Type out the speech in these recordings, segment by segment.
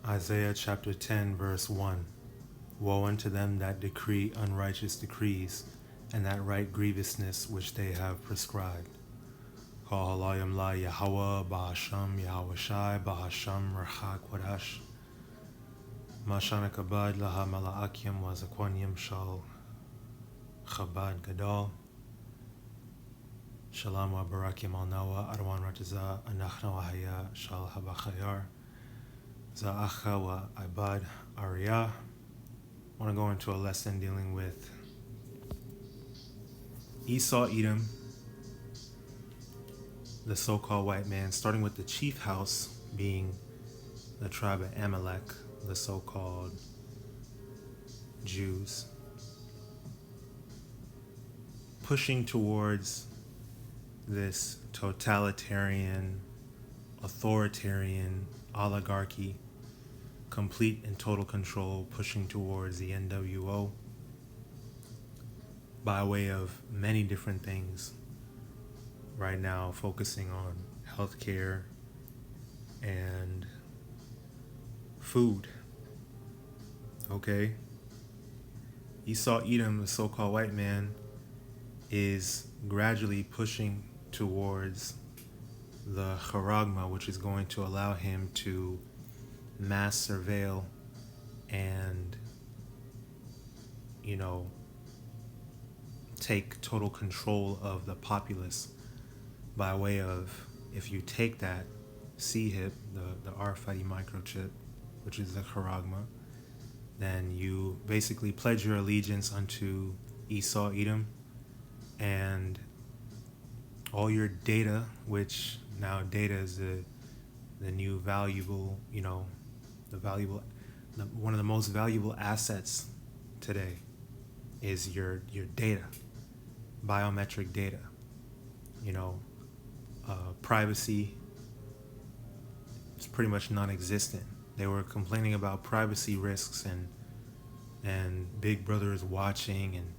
Isaiah chapter 10 verse 1. Woe unto them that decree unrighteous decrees, and that write grievousness which they have prescribed. HALALYAM la YAHAWAH, BAHASHAM, YAHAWASHI, BAHASHAM, QADASH. MASHAYACH laha MALAAKYAM wazakwanyam shal Chabad Gadol. Shalom wa barakim al nawa arwan rataza anachna wa haya shal habachayar. Za'acha wa ibad ariyah. I want to go into a lesson dealing with Esau, Edom, the so-called white man, starting with the chief house being the tribe of Amalek, the so-called Jews, pushing towards this totalitarian, authoritarian oligarchy, complete and total control, pushing towards the NWO by way of many different things. Right now, focusing on healthcare and food. Okay? Esau, Edom, the so-called white man, is gradually pushing towards the Charagma, which is going to allow him to mass surveil and, take total control of the populace by way of, if you take that C-hip, the RFID microchip, which is the Charagma, then you basically pledge your allegiance unto Esau, Edom, and all your data, which now data is the new valuable, one of the most valuable assets today is your data, biometric data. Privacy is pretty much non-existent. They were complaining about privacy risks and Big Brother is watching and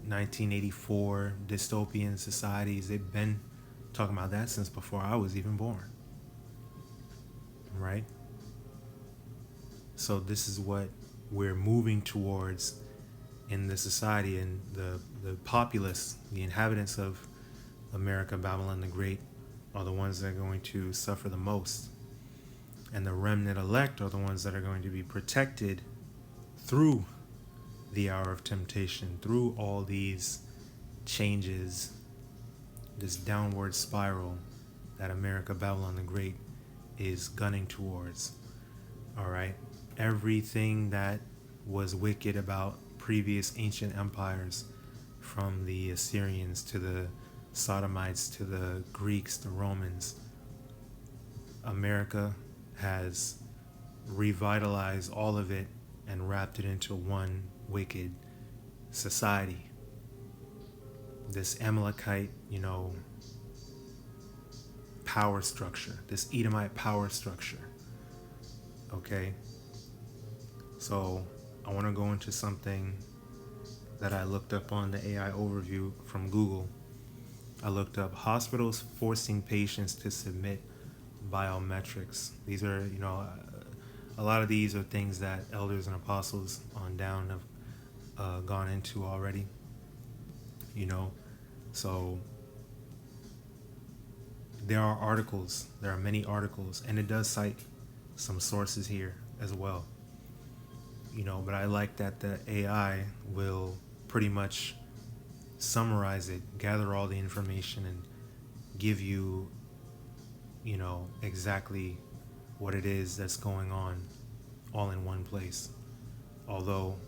1984 dystopian societies. They've been talking about that since before I was even born, right? So this is what we're moving towards in the society, and the populace, the inhabitants of America, Babylon the Great, are the ones that are going to suffer the most. And the remnant elect are the ones that are going to be protected through the hour of temptation, through all these changes, this downward spiral that America, Babylon the Great, is gunning towards. All right? Everything that was wicked about previous ancient empires, from the Assyrians to the Sodomites to the Greeks, the Romans, America has revitalized all of it and wrapped it into one wicked society. This Amalekite, power structure, this Edomite power structure. Okay? So I want to go into something that I looked up on the AI overview from Google. I looked up hospitals forcing patients to submit biometrics. These are, a lot of these are things that elders and apostles on down have gone into already. So there are many articles, and it does cite some sources here as well. But I like that the AI will pretty much summarize it, gather all the information, and give you, exactly what it is that's going on all in one place. Although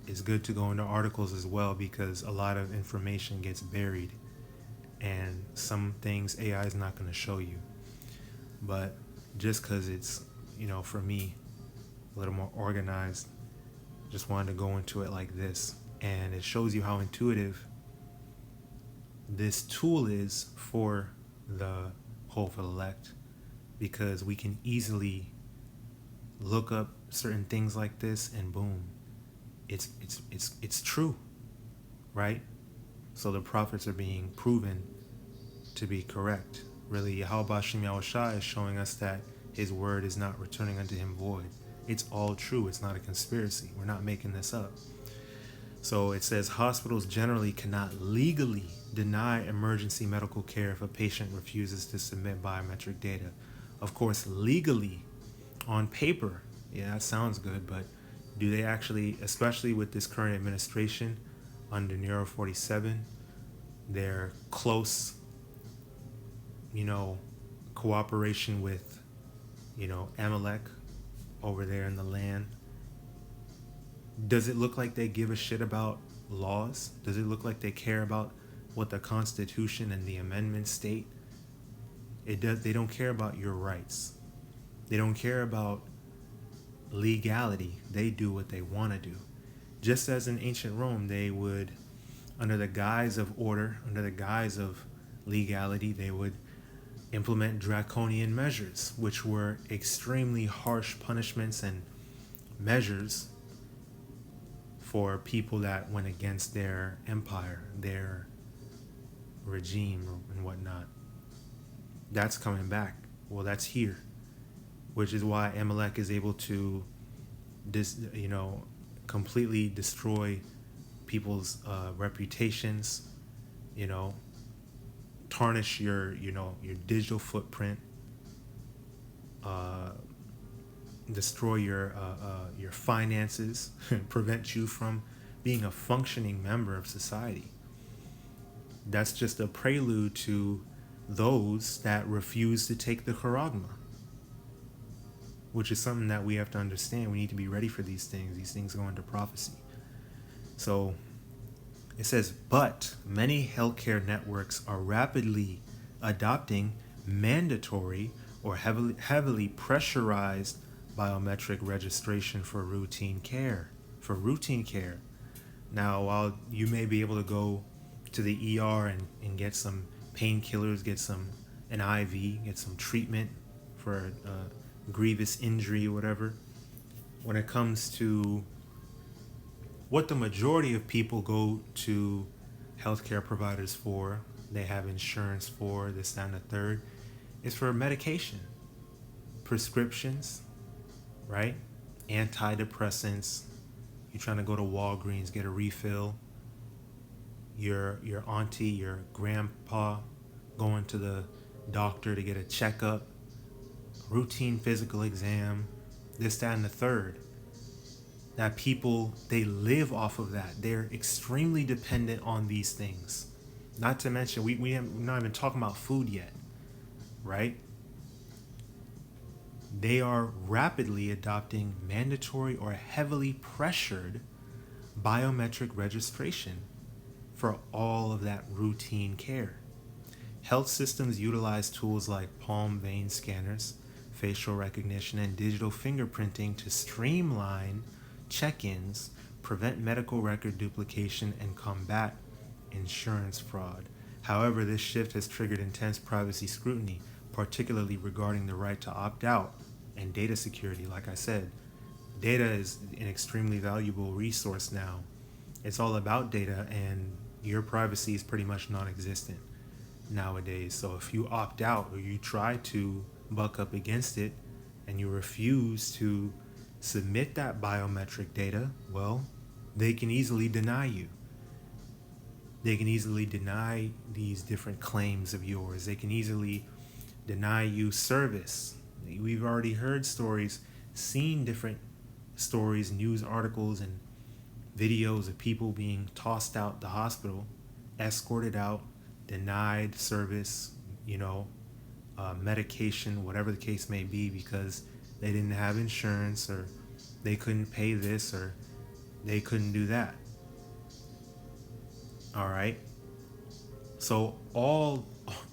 it's good to go into articles as well, because a lot of information gets buried and some things AI is not going to show you. But just because it's, for me, a little more organized, just wanted to go into it like this. And it shows you how intuitive this tool is for the hopeful elect, because we can easily look up certain things like this and boom, it's true, right? So the prophets are being proven to be correct. Really, YAHAWAH is showing us that his word is not returning unto him void. It's all true. It's not a conspiracy. We're not making this up. So it says hospitals generally cannot legally deny emergency medical care if a patient refuses to submit biometric data. Of course, legally, on paper, yeah, that sounds good, but do they actually, especially with this current administration under Neuro 47, their close, cooperation with, Amalek over there in the land, does it look like they give a shit about laws? Does it look like they care about what the Constitution and the amendments state? They don't care about your rights. They don't care about legality. They do what they want to do. Just as in ancient Rome, they would, under the guise of order, under the guise of legality, they would implement draconian measures, which were extremely harsh punishments and measures for people that went against their empire, their regime, and whatnot. That's coming back. Well, that's here, which is why Amalek is able to, completely destroy people's reputations, tarnish your digital footprint, destroy your finances, prevent you from being a functioning member of society. That's just a prelude to those that refuse to take the Charagma, which is something that we have to understand. We need to be ready for these things. These things go into prophecy. So it says, but many healthcare networks are rapidly adopting mandatory or heavily pressurized biometric registration for routine care. Now, while you may be able to go to the ER and get some painkillers, get an IV, get some treatment for a grievous injury or whatever, when it comes to what the majority of people go to healthcare providers for, they have insurance for, this, that, and the third, is for medication, prescriptions, right? Antidepressants. You're trying to go to Walgreens, get a refill. Your auntie, your grandpa going to the doctor to get a checkup, routine physical exam, this, that, and the third. That people, they live off of that. They're extremely dependent on these things. Not to mention, we're not even talking about food yet, right? They are rapidly adopting mandatory or heavily pressured biometric registration for all of that routine care. Health systems utilize tools like palm vein scanners, facial recognition, and digital fingerprinting to streamline check-ins, prevent medical record duplication, and combat insurance fraud. However, this shift has triggered intense privacy scrutiny, particularly regarding the right to opt out and data security. Like I said, data is an extremely valuable resource now. It's all about data, and your privacy is pretty much non-existent nowadays. So if you opt out or you try to buck up against it and you refuse to submit that biometric data, well, they can easily deny you. They can easily deny these different claims of yours. They can easily deny you service. We've already heard stories, seen different stories, news articles, and videos of people being tossed out the hospital, escorted out, denied service, medication, whatever the case may be, because they didn't have insurance, or they couldn't pay this, or they couldn't do that. All right. So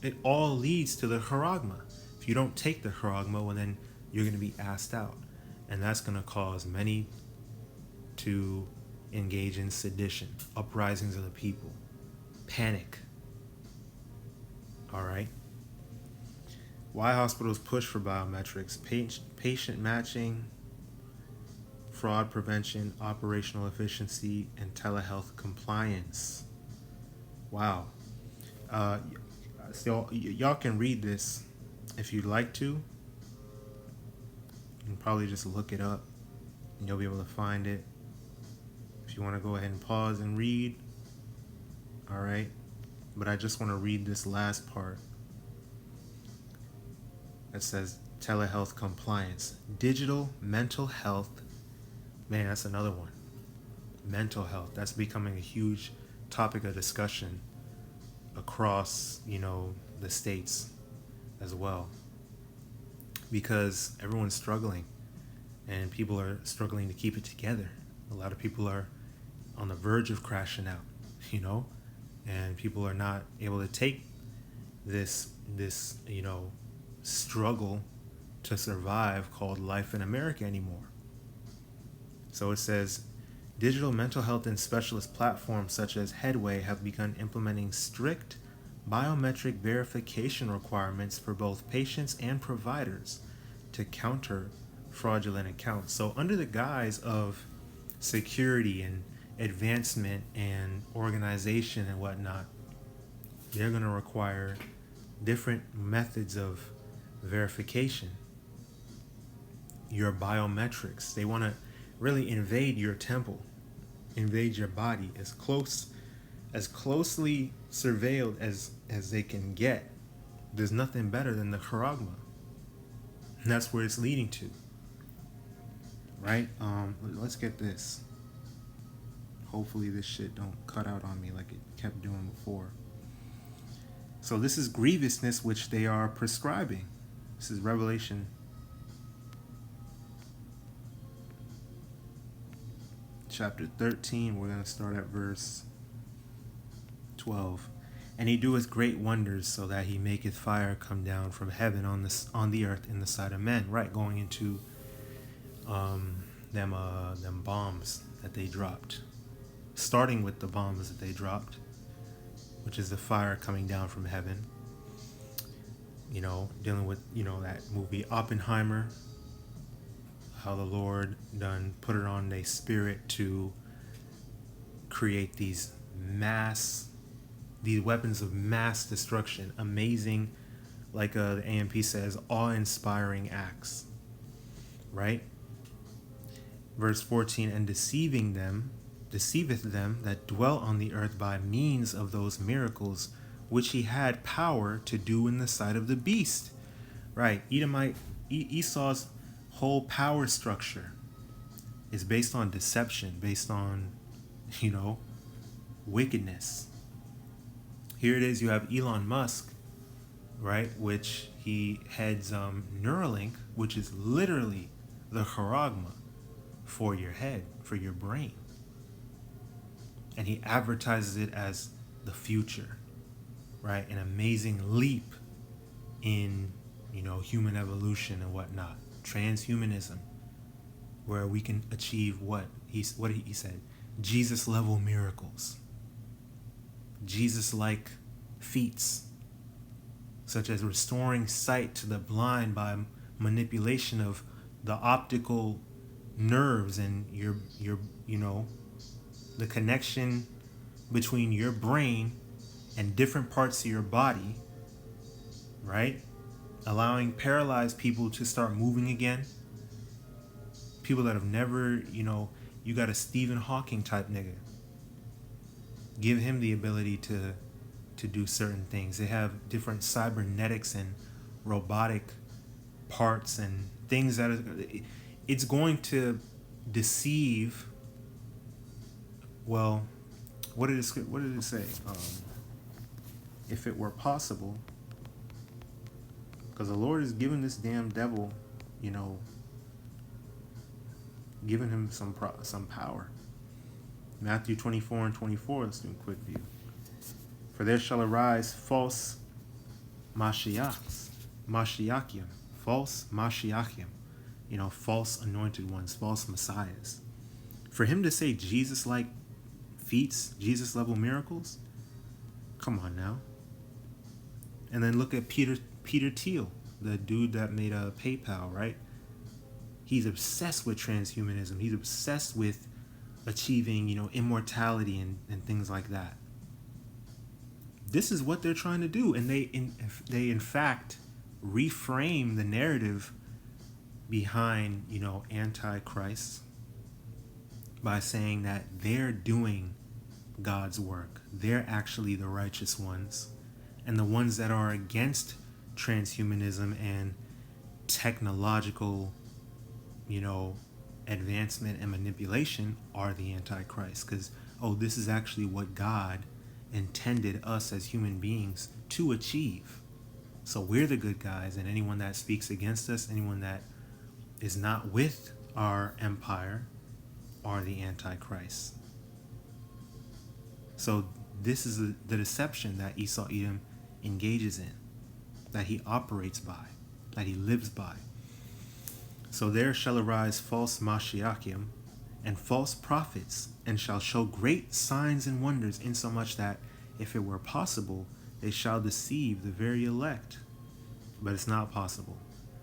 it all leads to the Charagma. If you don't take the Charagma, well, then you're going to be asked out, and that's going to cause many to engage in sedition, uprisings of the people, panic. All right. Why hospitals push for biometrics? Patient matching, fraud prevention, operational efficiency, and telehealth compliance. Wow. So y'all can read this if you'd like to. You can probably just look it up and you'll be able to find it. If you want to go ahead and pause and read, all right. But I just want to read this last part that says telehealth compliance. Digital mental health. Man, that's another one. Mental health. That's becoming a huge topic of discussion across, the states as well. Because everyone's struggling and people are struggling to keep it together. A lot of people are on the verge of crashing out, and people are not able to take this struggle to survive called life in America anymore. So it says, digital mental health and specialist platforms such as Headway have begun implementing strict biometric verification requirements for both patients and providers to counter fraudulent accounts. So under the guise of security and advancement and organization and whatnot, they're going to require different methods of verification. Your biometrics. They want to really invade your temple, invade your body as closely surveilled as they can get. There's nothing better than the Charagma. And that's where it's leading to. Right? Let's get this. Hopefully this shit don't cut out on me like it kept doing before. So this is grievousness which they are prescribing. This is Revelation chapter 13. We're going to start at verse 12. And he doeth great wonders, so that he maketh fire come down from heaven on the earth in the sight of men. Right, going into them bombs that they dropped. Starting with the bombs that they dropped, which is the fire coming down from heaven. Dealing with, that movie Oppenheimer, how the Lord done put it on their spirit to create these weapons of mass destruction. Amazing, like the AMP says, awe-inspiring acts. Right? Verse 14, and deceiveth them that dwell on the earth by means of those miracles which he had power to do in the sight of the beast. Right? Esau's whole power structure is based on deception, based on, wickedness. Here it is, you have Elon Musk, right, which he heads Neuralink, which is literally the Charagma for your head, for your brain. And he advertises it as the future, right? An amazing leap in, human evolution and whatnot. Transhumanism, where we can achieve what he said, Jesus level miracles, Jesus like feats, such as restoring sight to the blind by manipulation of the optical nerves and your the connection between your brain and different parts of your body, right? Allowing paralyzed people to start moving again. People that have never, you got a Stephen Hawking type nigga. Give him the ability to do certain things. They have different cybernetics and robotic parts and things that it's going to deceive. Well, what did it say? If it were possible, because the Lord has given this damn devil, given him some power. Matthew 24 and 24. Let's do a quick view. For there shall arise false Mashayakim, false Mashayakim, false anointed ones, false messiahs. For him to say Jesus-like feats, Jesus-level miracles, come on now. And then look at Peter Thiel, the dude that made PayPal, right? He's obsessed with transhumanism. He's obsessed with achieving, immortality and things like that. This is what they're trying to do, and they in fact reframe the narrative behind, Antichrist by saying that they're doing God's work. They're actually the righteous ones. And the ones that are against transhumanism and technological, advancement and manipulation are the Antichrist. Because, this is actually what God intended us as human beings to achieve. So we're the good guys, and anyone that speaks against us, anyone that is not with our empire, are the Antichrist. So this is the deception that Esau Edom engages in, that he operates by, that he lives by. So there shall arise false Mashayakim and false prophets, and shall show great signs and wonders, insomuch that, if it were possible, they shall deceive the very elect. But it's not possible.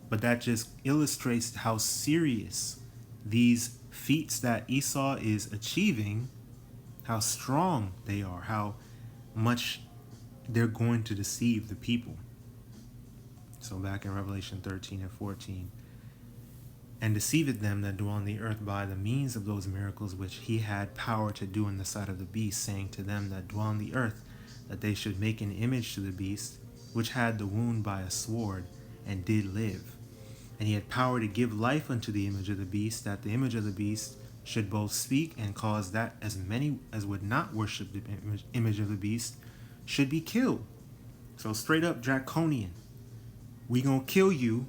But that just illustrates how serious these feats that Esau is achieving, how strong they are, how much they're going to deceive the people. So back in Revelation 13 and 14, and deceiveth them that dwell on the earth by the means of those miracles which he had power to do in the sight of the beast, saying to them that dwell on the earth, that they should make an image to the beast, which had the wound by a sword, and did live. And he had power to give life unto the image of the beast, that the image of the beast should both speak, and cause that as many as would not worship the image of the beast should be killed. So straight up draconian. We gonna kill you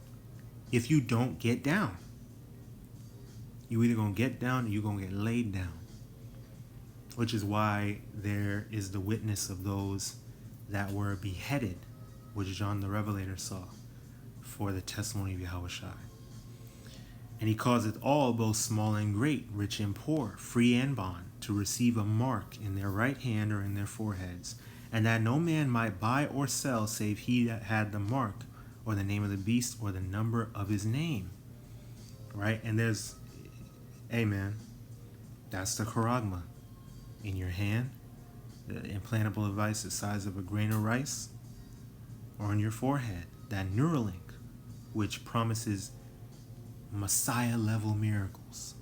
if you don't get down. You either gonna get down or you gonna get laid down. Which is why there is the witness of those that were beheaded, which John the Revelator saw, for the testimony of Yahawashi. And he causeth all, both small and great, rich and poor, free and bond, to receive a mark in their right hand or in their foreheads, and that no man might buy or sell save he that had the mark, or the name of the beast, or the number of his name. Right? And there's, amen, that's the Charagma in your hand, the implantable device the size of a grain of rice, or on your forehead, that Neuralink, which promises Messiah level miracles.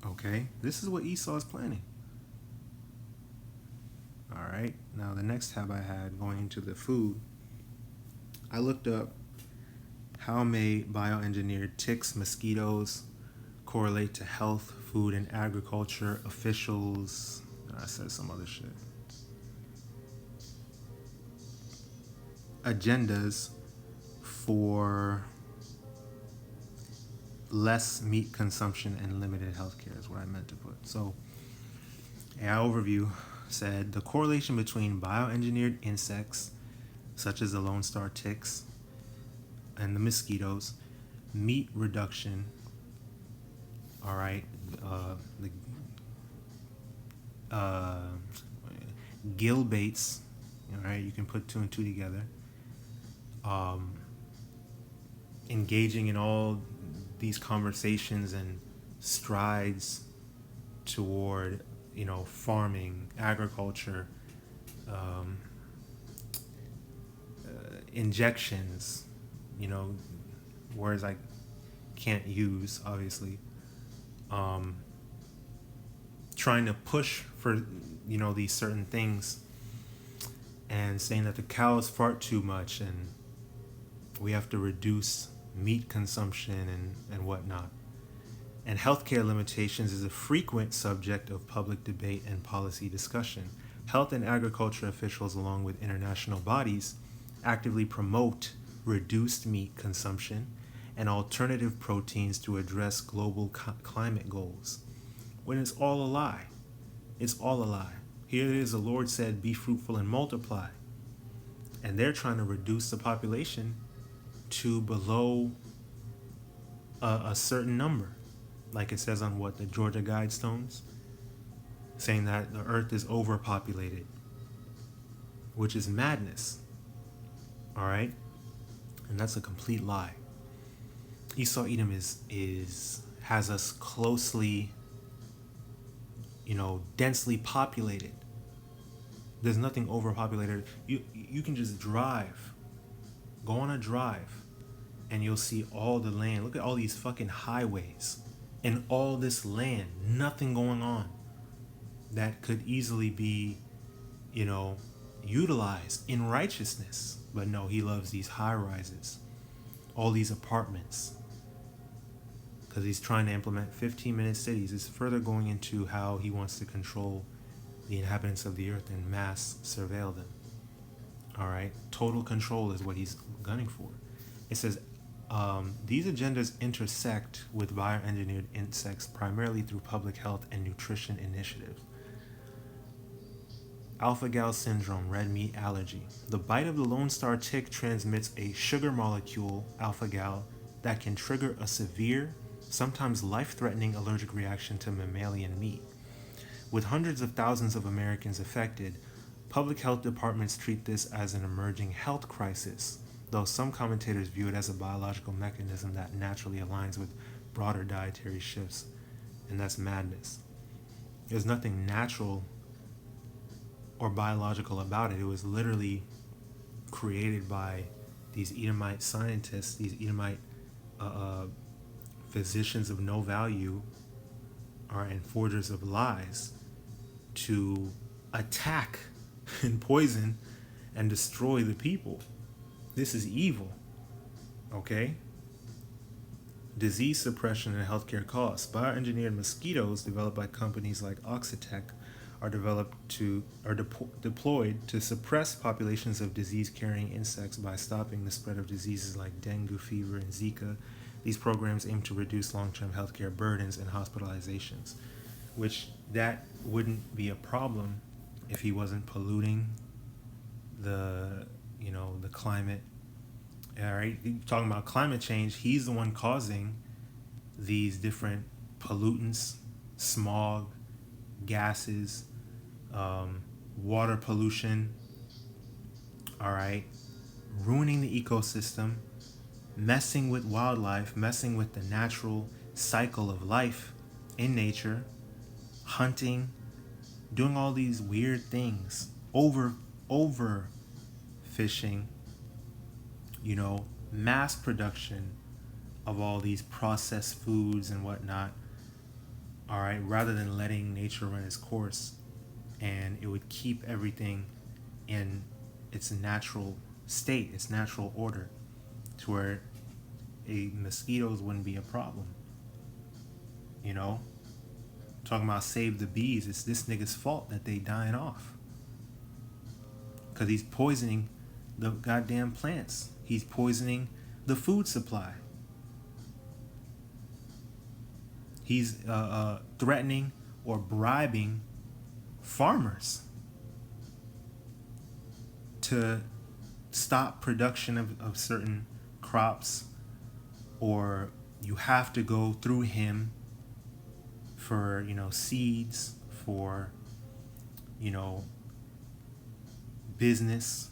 Okay, this is what Esau is planning. Alright, now the next tab I had going into the food, I looked up how may bioengineered ticks, mosquitoes correlate to health, food, and agriculture officials. I said some other shit. Agendas for less meat consumption and limited healthcare is what I meant to put. So, AI overview said the correlation between bioengineered insects, such as the Lone Star ticks and the mosquitoes, meat reduction, all right, gill baits, all right, you can put two and two together. Engaging in all these conversations and strides toward, farming, agriculture, injections, words I can't use, obviously. Trying to push for, these certain things, and saying that the cows fart too much and we have to reduce meat consumption and whatnot. And healthcare limitations is a frequent subject of public debate and policy discussion. Health and agriculture officials, along with international bodies, actively promote reduced meat consumption and alternative proteins to address global climate goals. When it's all a lie. It's all a lie. Here it is, the Lord said, be fruitful and multiply. And they're trying to reduce the population to below a certain number. Like it says on the Georgia Guidestones, saying that the earth is overpopulated, which is madness. All right? And that's a complete lie. Esau Edom has us closely, densely populated. There's nothing overpopulated. You can just drive Go on a drive and you'll see all the land. Look at all these fucking highways and all this land, nothing going on that could easily be, utilized in righteousness. But no, he loves these high rises, all these apartments, because he's trying to implement 15-minute cities. It's further going into how he wants to control the inhabitants of the earth and mass surveil them. All right, total control is what he's gunning for. It says these agendas intersect with bioengineered insects primarily through public health and nutrition initiatives. Alpha-gal syndrome, red meat allergy. The bite of the Lone Star tick transmits a sugar molecule, alpha-gal, that can trigger a severe, sometimes life-threatening allergic reaction to mammalian meat. With hundreds of thousands of Americans affected, public health departments treat this as an emerging health crisis, though some commentators view it as a biological mechanism that naturally aligns with broader dietary shifts, and that's madness. There's nothing natural or biological about it. It was literally created by these Edomite scientists, these Edomite physicians of no value, and forgers of lies, to attack and poison and destroy the people. This is evil. Okay? Disease suppression and healthcare costs. Bioengineered mosquitoes developed by companies like Oxitec are deployed to suppress populations of disease-carrying insects by stopping the spread of diseases like dengue fever and Zika. These programs aim to reduce long-term healthcare burdens and hospitalizations, which that wouldn't be a problem if he wasn't polluting the climate. All right, talking about climate change, he's the one causing these different pollutants, smog, gases, water pollution, all right, ruining the ecosystem, messing with wildlife, messing with the natural cycle of life in nature, hunting, doing all these weird things, over fishing, mass production of all these processed foods and whatnot, all right, rather than letting nature run its course. And it would keep everything in its natural state, its natural order, to where mosquitoes wouldn't be a problem. Talking about save the bees, it's this nigga's fault that they dying off, because he's poisoning the goddamn plants. He's poisoning the food supply. He's threatening or bribing farmers to stop production of certain crops, or you have to go through him for seeds, for business,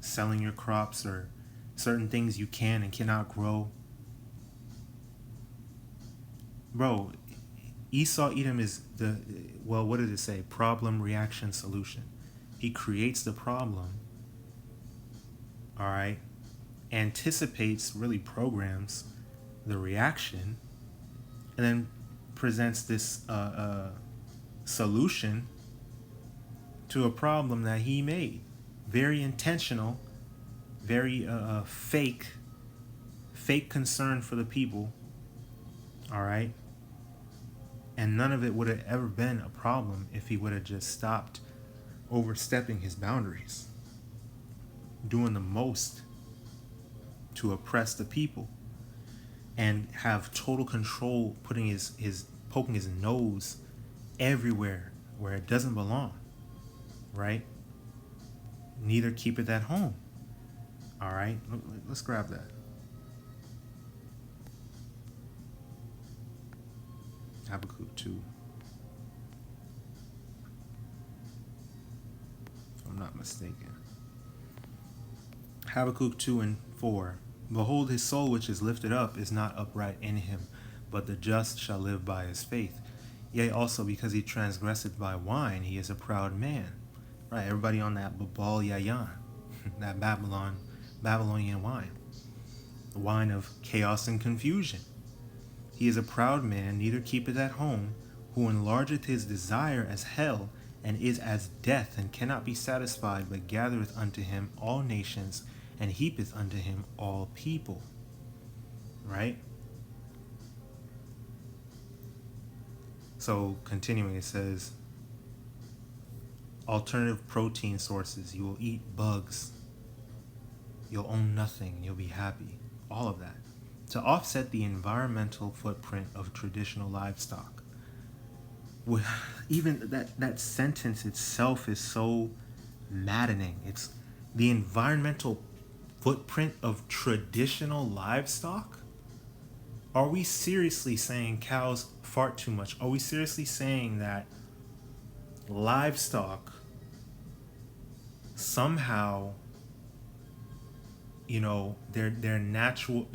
selling your crops, or certain things you can and cannot grow. Bro, Esau Edom is what did it say? Problem, reaction, solution. He creates the problem, all right, anticipates, really programs the reaction, and then presents this solution to a problem that he made. Very intentional, very fake concern for the people, all right? And none of it would have ever been a problem if he would have just stopped overstepping his boundaries, doing the most to oppress the people and have total control, poking his nose everywhere where it doesn't belong, right? Neither keep it at home. All right, let's grab that. Habakkuk 2. If I'm not mistaken. Habakkuk 2 and 4. Behold, his soul which is lifted up is not upright in him, but the just shall live by his faith. Yea, also because he transgresseth by wine, he is a proud man. Right, everybody on that Babal Yayan, that Babylon Babylonian wine, the wine of chaos and confusion. He is a proud man, neither keepeth at home, who enlargeth his desire as hell, and is as death, and cannot be satisfied, but gathereth unto him all nations, and heapeth unto him all people. Right? So, continuing, it says, alternative protein sources. You will eat bugs. You'll own nothing. You'll be happy. All of that. To offset the environmental footprint of traditional livestock. Even that sentence itself is so maddening. It's the environmental footprint of traditional livestock. Are we seriously saying cows fart too much? Are we seriously saying that livestock somehow, their natural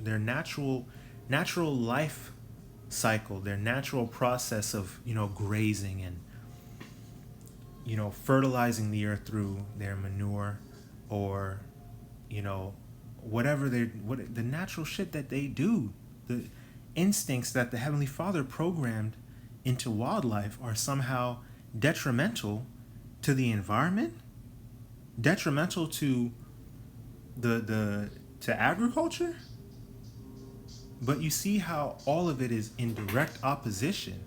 life cycle, their natural process of grazing and fertilizing the earth through their manure, or whatever the natural shit that they do, the instincts that the Heavenly Father programmed into wildlife are somehow detrimental to the environment, detrimental to to agriculture. But you see how all of it is in direct opposition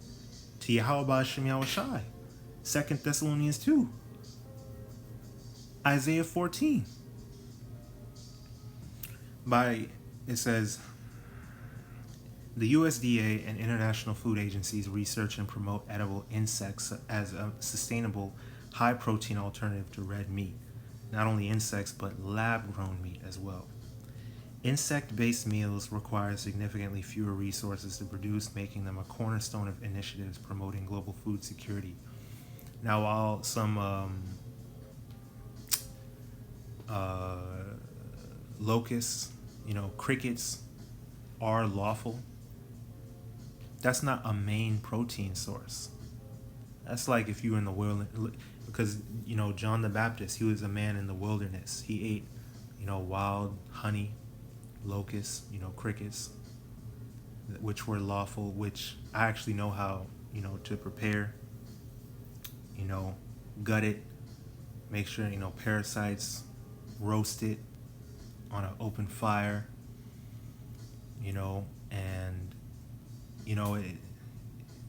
to YAHAWAH and Yahawashi, 2 Thessalonians 2, Isaiah 14. It says, the USDA and international food agencies research and promote edible insects as a sustainable, high-protein alternative to red meat. Not only insects, but lab-grown meat as well. Insect-based meals require significantly fewer resources to produce, making them a cornerstone of initiatives promoting global food security. Now, while some locusts, crickets are lawful, that's not a main protein source. That's like if you were in the wilderness, because John the Baptist, he was a man in the wilderness. He ate wild honey, locusts, crickets, which were lawful, which I actually know how to prepare. Gut it, make sure parasites, roast it on an open fire, and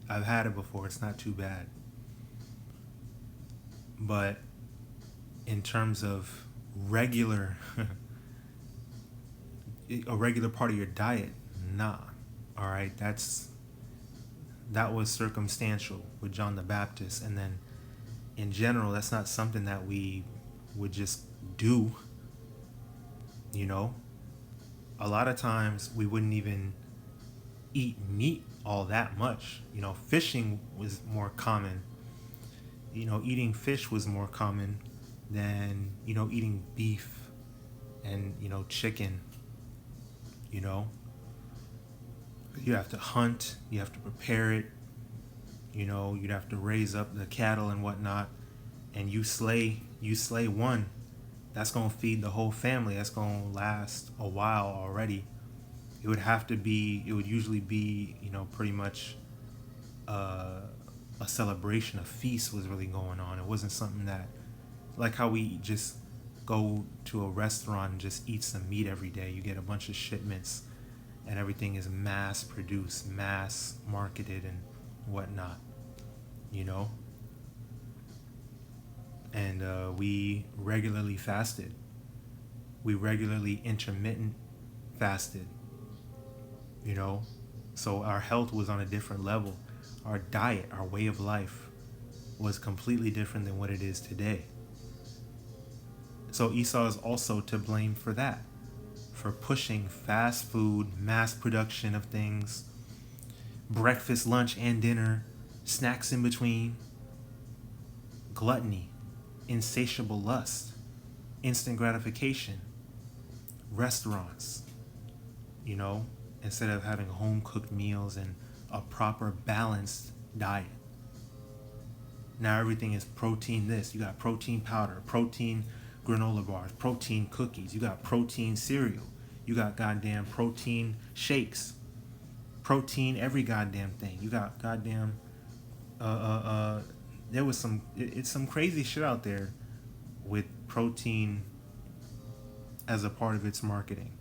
I've had it before. It's not too bad. But in terms of regular, a regular part of your diet, nah. All right, that was circumstantial with John the Baptist, and then in general, that's not something that we would just do. A lot of times we wouldn't even eat meat all that much. Fishing was more common. Eating fish was more common than eating beef and chicken. You have to hunt, you have to prepare it, you'd have to raise up the cattle and whatnot, and you slay one, that's gonna feed the whole family. That's gonna last a while already. It would usually be pretty much a celebration, a feast was really going on. It wasn't something that, like how we just go to a restaurant and just eat some meat every day. You get a bunch of shipments and everything is mass produced, mass marketed and whatnot, and we regularly fasted. We regularly intermittent fasted, so our health was on a different level. Our diet, our way of life was completely different than what it is today. So Esau is also to blame for that, for pushing fast food, mass production of things, breakfast, lunch, and dinner, snacks in between, gluttony, insatiable lust, instant gratification, restaurants, instead of having home-cooked meals and a proper balanced diet. Now everything is protein this. You got protein powder, protein granola bars, protein cookies, you got protein cereal, you got goddamn protein shakes, protein every goddamn thing. You got goddamn there was it's some crazy shit out there with protein as a part of its marketing.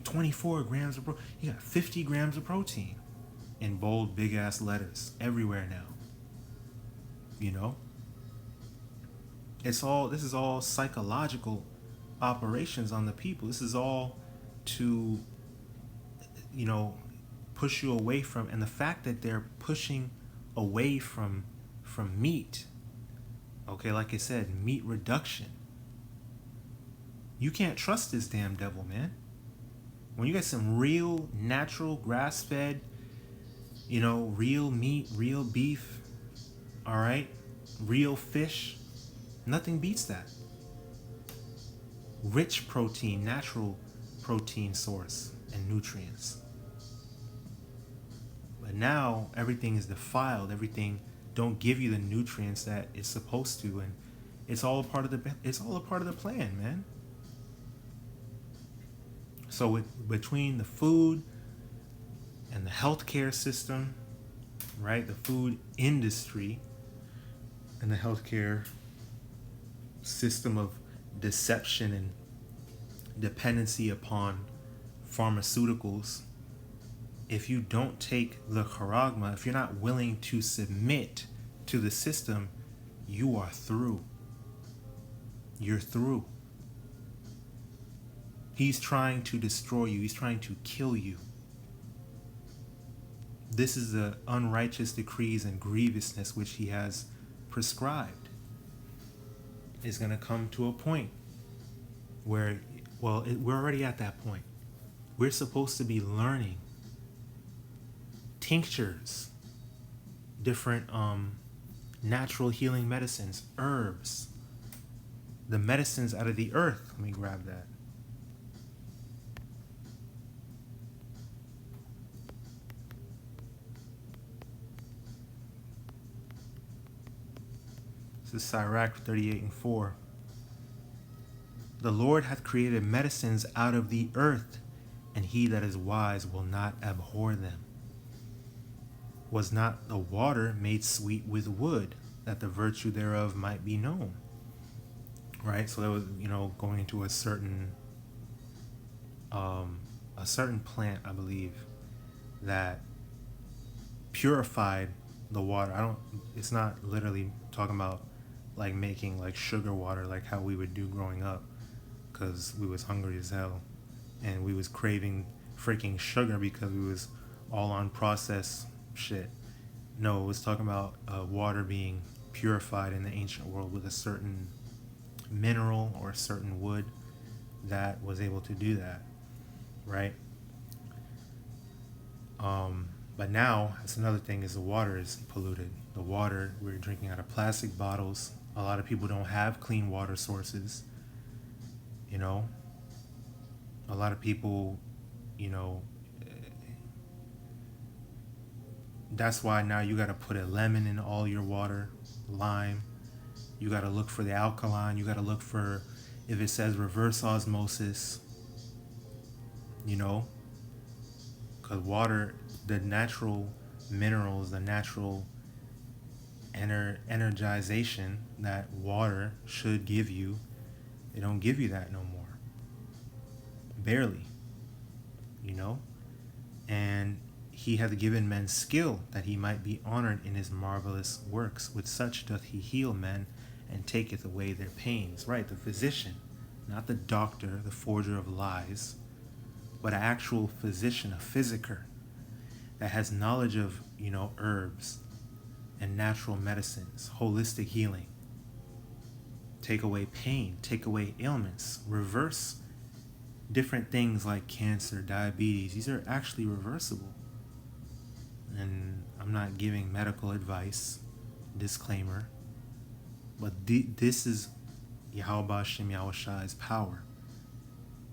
24 grams of protein. You got 50 grams of protein in bold, big ass letters everywhere now. You know? This is all psychological operations on the people. This is all to, you know, push you away from, and the fact that they're pushing away from meat. Okay, like I said, meat reduction. You can't trust this damn devil, man. When you get some real, natural, grass-fed, you know, real meat, real beef, all right, real fish, nothing beats that. Rich protein, natural protein source and nutrients. But now everything is defiled. Everything don't give you the nutrients that it's supposed to, and it's all a part of the plan, man. So between the food and the healthcare system, right? The food industry and the healthcare system of deception and dependency upon pharmaceuticals, if you don't take the Charagma, if you're not willing to submit to the system, you are through. You're through. He's trying to destroy you. He's trying to kill you. This is the unrighteous decrees and grievousness which he has prescribed. It's going to come to a point where, we're already at that point. We're supposed to be learning tinctures, different natural healing medicines, herbs, the medicines out of the earth. Let me grab that. This is Sirach 38:4. The Lord hath created medicines out of the earth, and he that is wise will not abhor them. Was not the water made sweet with wood, that the virtue thereof might be known? Right? So that was, going into a certain plant, I believe, that purified the water. It's not literally talking about like making like sugar water, like how we would do growing up, because we was hungry as hell and we was craving freaking sugar because we was all on processed shit. No, it was talking about water being purified in the ancient world with a certain mineral or a certain wood that was able to do that, right? But now, that's another thing, is the water is polluted. The water, we're drinking out of plastic bottles. A lot of people don't have clean water sources. A lot of people, that's why now you got to put a lemon in all your water, lime. You got to look for the alkaline. You got to look for if it says reverse osmosis, because water, the natural minerals, the natural energization that water should give you, they don't give you that no more. Barely. And he hath given men skill that he might be honored in his marvelous works. With such doth he heal men and taketh away their pains. Right, the physician, not the doctor, the forger of lies, but an actual physician, a physicer that has knowledge of, herbs and natural medicines, holistic healing. Take away pain, take away ailments, reverse different things like cancer, diabetes. These are actually reversible. And I'm not giving medical advice, disclaimer, but this is YAHAWASHI YahawaShi's power.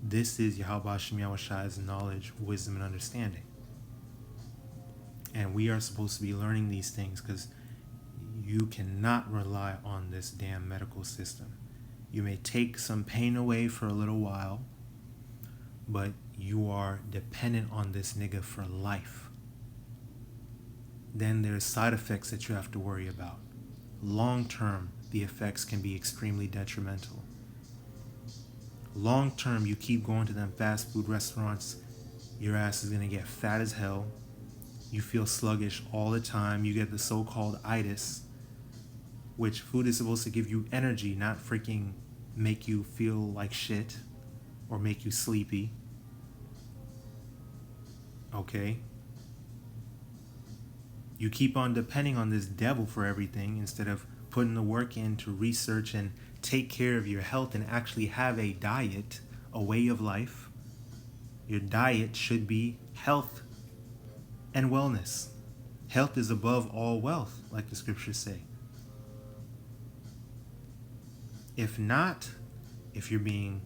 This is YAHAWASHI YahawaShi's knowledge, wisdom, and understanding. And we are supposed to be learning these things because you cannot rely on this damn medical system. You may take some pain away for a little while, but you are dependent on this nigga for life. Then there's side effects that you have to worry about. Long term, the effects can be extremely detrimental. Long term, you keep going to them fast food restaurants, your ass is gonna get fat as hell. You feel sluggish all the time. You get the so-called itis, which food is supposed to give you energy, not freaking make you feel like shit or make you sleepy. Okay? You keep on depending on this devil for everything instead of putting the work in to research and take care of your health and actually have a diet, a way of life. Your diet should be health and wellness. Health is above all wealth, like the scriptures say. If not, if you're being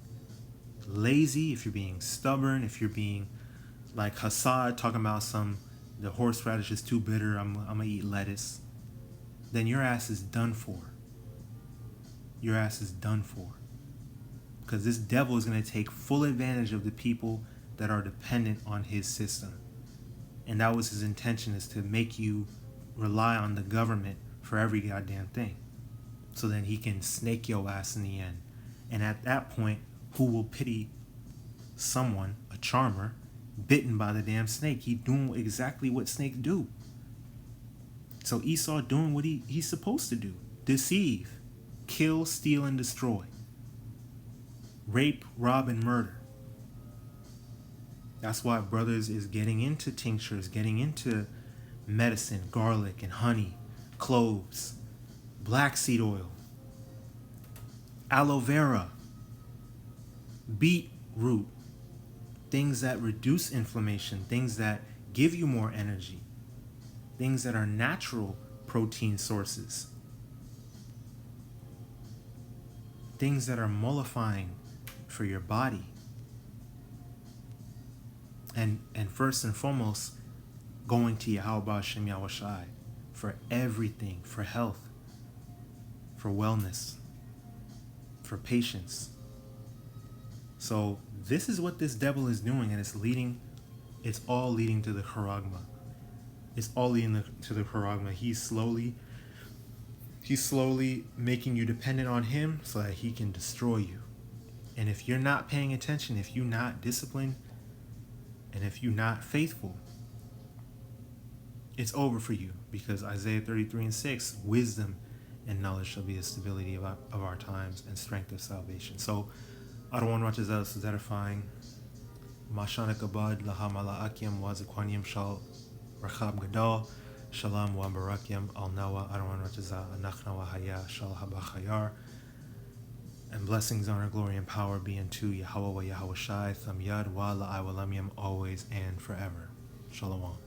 lazy, if you're being stubborn, if you're being like Hassad talking about the horseradish is too bitter, I'm gonna eat lettuce, then your ass is done for. Your ass is done for. Because this devil is gonna take full advantage of the people that are dependent on his system. And that was his intention, is to make you rely on the government for every goddamn thing. So then he can snake your ass in the end. And at that point, who will pity someone, a charmer, bitten by the damn snake? He doing exactly what snakes do. So Esau doing what he's supposed to do. Deceive, kill, steal, and destroy. Rape, rob, and murder. That's why brothers is getting into tinctures, getting into medicine, garlic and honey, cloves, black seed oil, aloe vera, beetroot, things that reduce inflammation, things that give you more energy, things that are natural protein sources, things that are mollifying for your body. And first and foremost, going to YAHAWASHI, YAHAWASHI for everything, for health, for wellness, for patience. So this is what this devil is doing, and it's all leading to the Charagma. It's all leading to the Charagma. He's slowly making you dependent on him so that he can destroy you. And if you're not paying attention, if you're not disciplined, and if you're not faithful, it's over for you. Because Isaiah 33:6, wisdom and knowledge shall be the stability of our times and strength of salvation. So, RAWCHAA is edifying. MASHAYACH LAHAWAHANYAM WAZAQUANYAM SHAL RACHAB GADAL SHALAM WABARAKYAM ALNAWA RAWCHAA ANACHNA WAHAYA SHAL HABACHAYAR. And blessings, honor, glory, and power be unto YAHAWAH, YAHAWASHI, Thamyad, YAHAWAH, always and forever. Shalom.